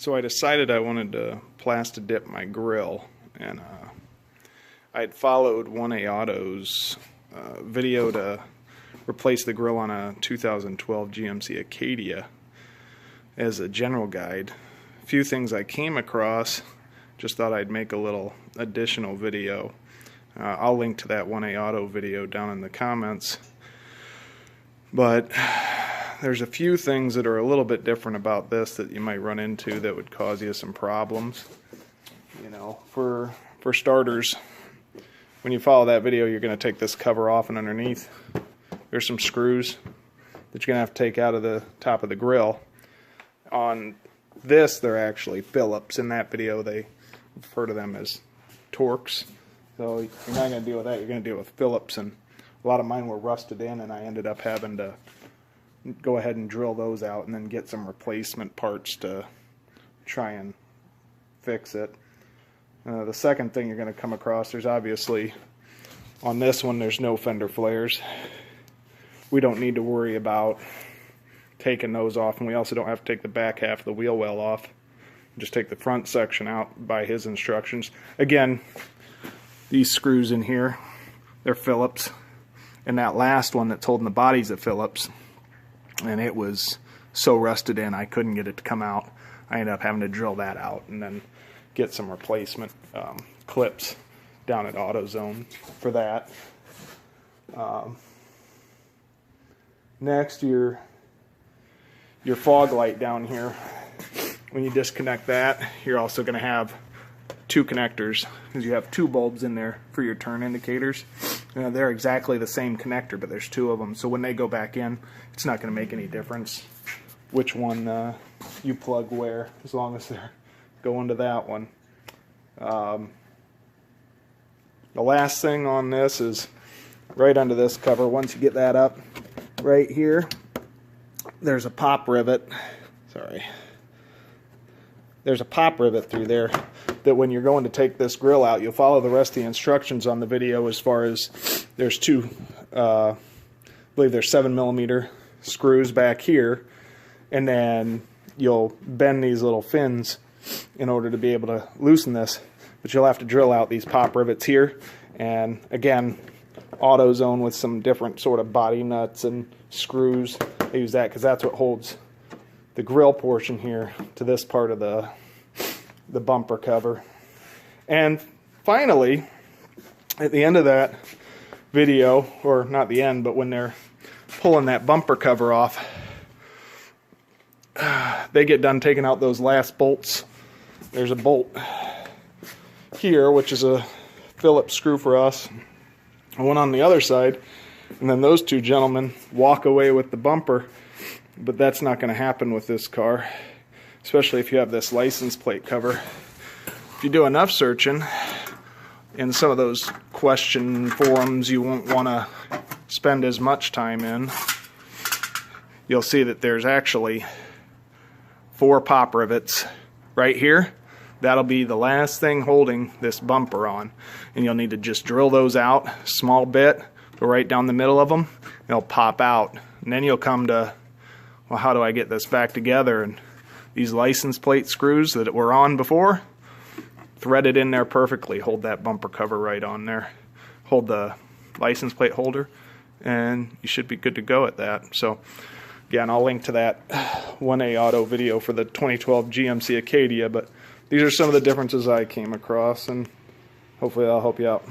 So I decided I wanted to plastic dip my grill, and I had followed 1A Auto's video to replace the grill on a 2012 GMC Acadia as a general guide. A few things I came across, just thought I'd make a little additional video. I'll link to that 1A Auto video down in the comments. But there's a few things that are a little bit different about this that you might run into that would cause you some problems. You know, for starters, when you follow that video, you're going to take this cover off, and underneath there's some screws that you're going to have to take out of the top of the grill. On this, they're actually Phillips. In that video, they refer to them as Torx. So you're not going to deal with that. You're going to deal with Phillips, and a lot of mine were rusted in, and I ended up having to go ahead and drill those out and then get some replacement parts to try and fix it. The second thing you're going to come across, there's obviously, on this one, there's no fender flares. We don't need to worry about taking those off, and we also don't have to take the back half of the wheel well off. Just take the front section out by his instructions. Again, these screws in here, they're Phillips, and that last one that's holding the body's a Phillips, and it was so rusted in I couldn't get it to come out. I ended up having to drill that out and then get some replacement clips down at AutoZone for that. Next, your fog light down here. When you disconnect that, you're also going to have two connectors, because you have two bulbs in there for your turn indicators. They're exactly the same connector, but there's two of them, so when they go back in, it's not going to make any difference which one you plug where, as long as they're going to that one. The last thing on this is right under this cover. Once you get that up, right here, there's a pop rivet. There's a pop rivet through there that when you're going to take this grill out, you'll follow the rest of the instructions on the video, as far as there's two, I believe there's 7mm screws back here, and then you'll bend these little fins in order to be able to loosen this. But you'll have to drill out these pop rivets here, and again, AutoZone with some different sort of body nuts and screws. I use that because that's what holds the grill portion here to this part of the bumper cover. And finally, at the end of that video, or not the end, but when they're pulling that bumper cover off, they get done taking out those last bolts. There's a bolt here, which is a Phillips screw for us, and one on the other side, and then those two gentlemen walk away with the bumper. But that's not going to happen with this car, especially if you have this license plate cover. If you do enough searching in some of those question forums you won't want to spend as much time in, you'll see that there's actually 4 pop rivets right here. That'll be the last thing holding this bumper on, and you'll need to just drill those out a small bit, go right down the middle of them, they'll pop out, and then you'll come to, well, how do I get this back together? And these license plate screws that were on before, threaded in there perfectly, hold that bumper cover right on there, hold the license plate holder, and you should be good to go at that. So again, I'll link to that 1A Auto video for the 2012 GMC Acadia, but these are some of the differences I came across, and hopefully that'll help you out.